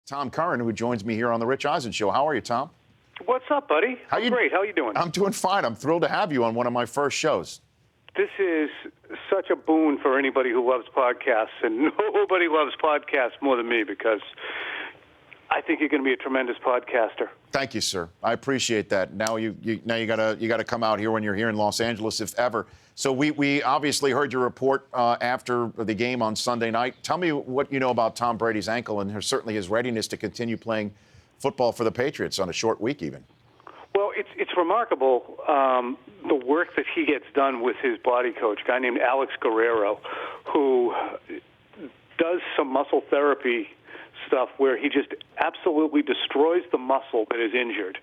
Tom Curran, who joins me here on the Rich Eisen Show. How are you, Tom? What's up, buddy? I'm great. How are you doing? I'm doing fine. I'm thrilled to have you on one of my first shows. This is such a boon for anybody who loves podcasts, and nobody loves podcasts more than me because I think you're going to be a tremendous podcaster. Thank you, sir. I appreciate that. Now you gotta come out here when you're here in Los Angeles, if ever. So we obviously heard your report after the game on Sunday night. Tell me what you know about Tom Brady's ankle and certainly his readiness to continue playing football for the Patriots on a short week, even. Well, it's remarkable the work that he gets done with his body coach, a guy named Alex Guerrero, who does some muscle therapy stuff where he just absolutely destroys the muscle that is injured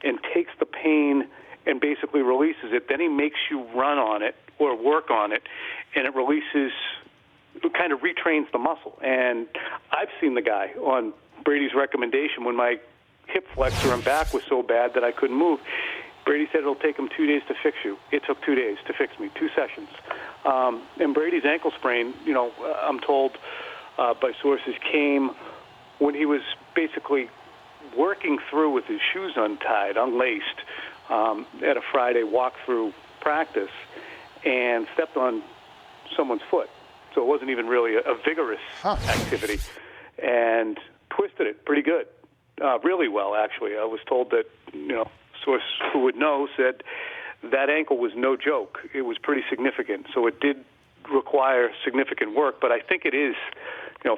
and takes the pain and basically releases it. Then he makes you run on it or work on it, and it releases, kind of retrains the muscle. And I've seen the guy on Brady's recommendation when my hip flexor and back was so bad that I couldn't move. Brady said it'll take him 2 days to fix you. It took 2 days to fix me, 2 sessions. And Brady's ankle sprain, I'm told by sources, came when he was basically working through with his shoes untied, unlaced, at a Friday walk-through practice and stepped on someone's foot. So it wasn't even really a vigorous activity, and twisted it pretty good, really well, actually. I was told that, a source who would know said that ankle was no joke. It was pretty significant, so it did require significant work, but I think it is,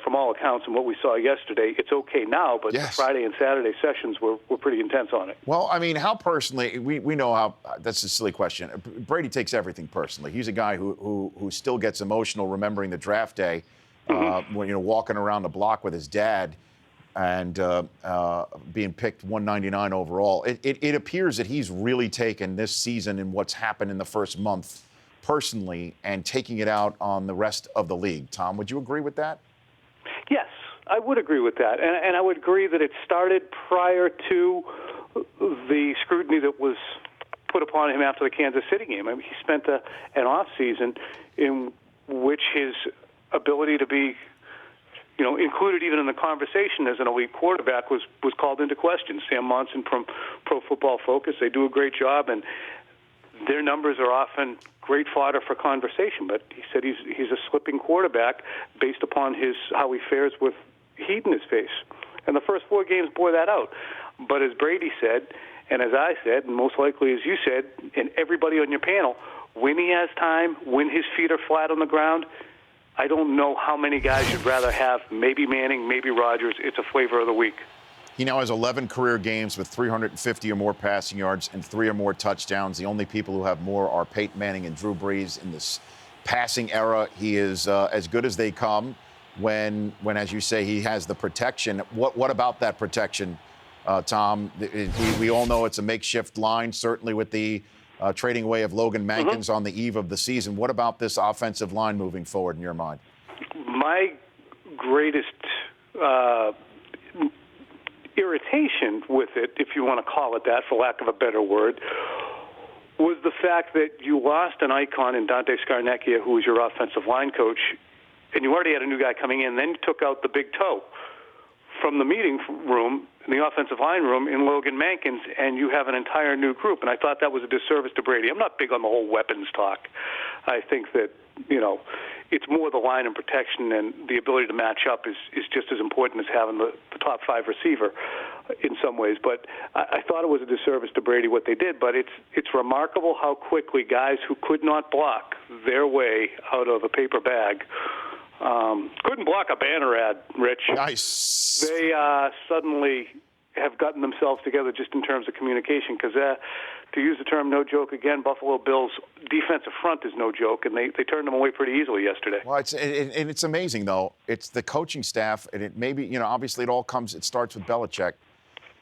from all accounts and what we saw yesterday, it's okay now, but Yes. The Friday and Saturday sessions were pretty intense on it. Well, I mean, how personally, we know how, that's a silly question. Brady takes everything personally. He's a guy who still gets emotional remembering the draft day, when, walking around the block with his dad and being picked 199 overall. It appears that he's really taken this season and what's happened in the first month personally and taking it out on the rest of the league. Tom, would you agree with that? Yes, I would agree with that. And I would agree that it started prior to the scrutiny that was put upon him after the Kansas City game. I mean, he spent an off season in which his ability to be, included even in the conversation as an elite quarterback was called into question. Sam Monson from Pro Football Focus, they do a great job, and their numbers are often great fodder for conversation, but he said he's a slipping quarterback based upon how he fares with heat in his face. And the first 4 games bore that out. But as Brady said, and as I said, and most likely as you said, and everybody on your panel, when he has time, when his feet are flat on the ground, I don't know how many guys you'd rather have. Maybe Manning, maybe Rodgers. It's a flavor of the week. He now has 11 career games with 350 or more passing yards and 3 or more touchdowns. The only people who have more are Peyton Manning and Drew Brees in this passing era. He is as good as they come when, as you say, he has the protection. What about that protection, Tom? We all know it's a makeshift line, certainly with the trading away of Logan Mankins on the eve of the season. What about this offensive line moving forward in your mind? My greatest irritation with it, if you want to call it that, for lack of a better word, was the fact that you lost an icon in Dante Scarnecchia, who was your offensive line coach, and you already had a new guy coming in, then you took out the big toe from the meeting room, in the offensive line room, in Logan Mankins, and you have an entire new group. And I thought that was a disservice to Brady. I'm not big on the whole weapons talk. I think that, it's more the line and protection, and the ability to match up is just as important as having the top 5 receiver in some ways. But I thought it was a disservice to Brady what they did, but it's remarkable how quickly guys who could not block their way out of a paper bag couldn't block a banner ad, Rich. Nice. They suddenly have gotten themselves together just in terms of communication, because to use the term no joke again, Buffalo Bills' defensive front is no joke, and they turned them away pretty easily yesterday. Well, it's amazing, though. It's the coaching staff, and it maybe, obviously it starts with Belichick.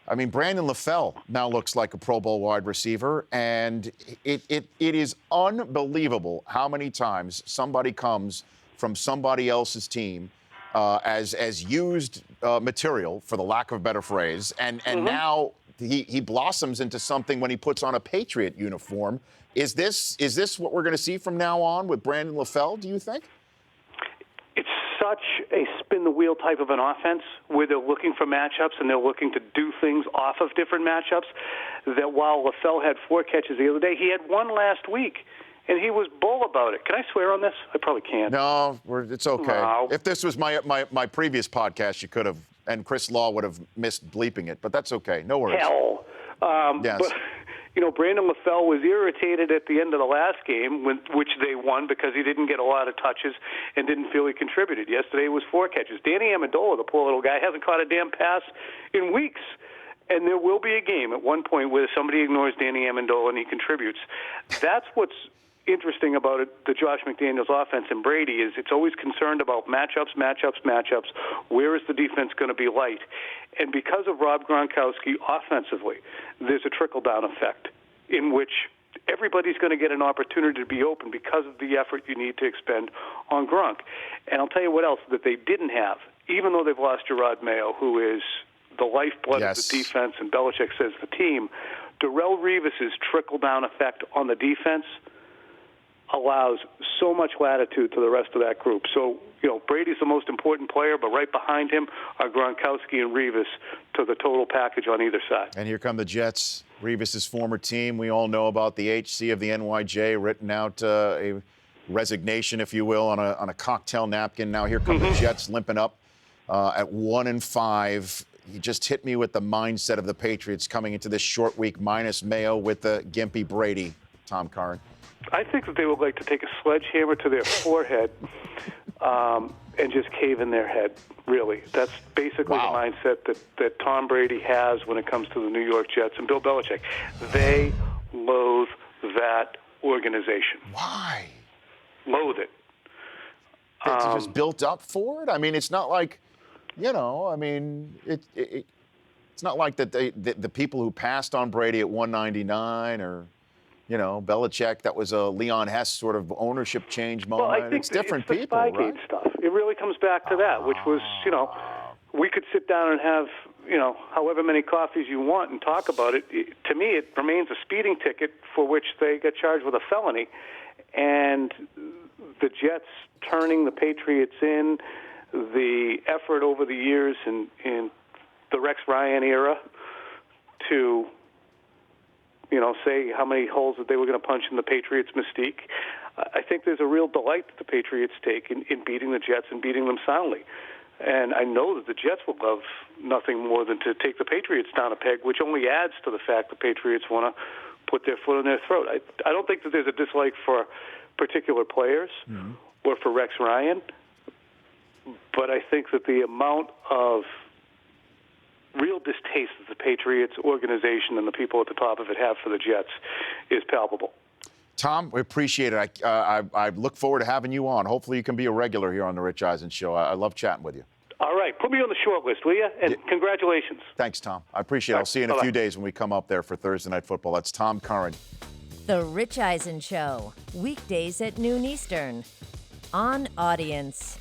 I mean, Brandon LaFell now looks like a Pro Bowl wide receiver, and it is unbelievable how many times somebody comes from somebody else's team as used material, for the lack of a better phrase, and now he blossoms into something when he puts on a Patriot uniform. Is this what we're going to see from now on with Brandon LaFell, do you think? It's such a spin the wheel type of an offense where they're looking for matchups and they're looking to do things off of different matchups that while LaFell had 4 catches the other day, he had 1 last week. And he was bull about it. Can I swear on this? I probably can't. No, it's okay. No. If this was my previous podcast, you could have, and Chris Law would have missed bleeping it, but that's okay. No worries. Hell. Yes. But, Brandon LaFell was irritated at the end of the last game, which they won because he didn't get a lot of touches and didn't feel he contributed. Yesterday was 4 catches. Danny Amendola, the poor little guy, hasn't caught a damn pass in weeks. And there will be a game at one point where somebody ignores Danny Amendola and he contributes. That's what's interesting about it, the Josh McDaniels offense and Brady is it's always concerned about matchups. Where is the defense going to be light? And because of Rob Gronkowski offensively, there's a trickle-down effect in which everybody's going to get an opportunity to be open because of the effort you need to expend on Gronk. And I'll tell you what else that they didn't have, even though they've lost Gerard Mayo, who is the lifeblood of the defense, and Belichick says the team, Darrelle Revis's trickle-down effect on the defense allows so much latitude to the rest of that group. So, Brady's the most important player, but right behind him are Gronkowski and Revis to the total package on either side. And here come the Jets, Revis's former team. We all know about the HC of the NYJ, written out a resignation, if you will, on a cocktail napkin. Now here come the Jets limping up at 1-5. You just hit me with the mindset of the Patriots coming into this short week, minus Mayo with the gimpy Brady, Tom Curran. I think that they would like to take a sledgehammer to their forehead and just cave in their head, really. That's basically the mindset that Tom Brady has when it comes to the New York Jets and Bill Belichick. They loathe that organization. Why? Loathe it. It's just built up for it? I mean, it's not like, it's not like that the people who passed on Brady at 199 or... Belichick, that was a Leon Hess sort of ownership change moment. Well, I think it's different it's the people, Spygate right? stuff. It really comes back to that, which was, we could sit down and have, however many coffees you want and talk about it. To me, it remains a speeding ticket for which they got charged with a felony. And the Jets turning the Patriots in, the effort over the years in the Rex Ryan era to say how many holes that they were going to punch in the Patriots' mystique. I think there's a real delight that the Patriots take in beating the Jets and beating them soundly. And I know that the Jets would love nothing more than to take the Patriots down a peg, which only adds to the fact the Patriots want to put their foot in their throat. I don't think that there's a dislike for particular players or for Rex Ryan, but I think that the amount of real distaste that the Patriots organization and the people at the top of it have for the Jets is palpable. Tom, we appreciate it. I look forward to having you on. Hopefully you can be a regular here on the Rich Eisen Show. I love chatting with you. All right. Put me on the short list, will you? And congratulations. Thanks, Tom. I appreciate it. I'll see you in a few days when we come up there for Thursday Night Football. That's Tom Curran. The Rich Eisen Show, weekdays at noon Eastern, on Audience.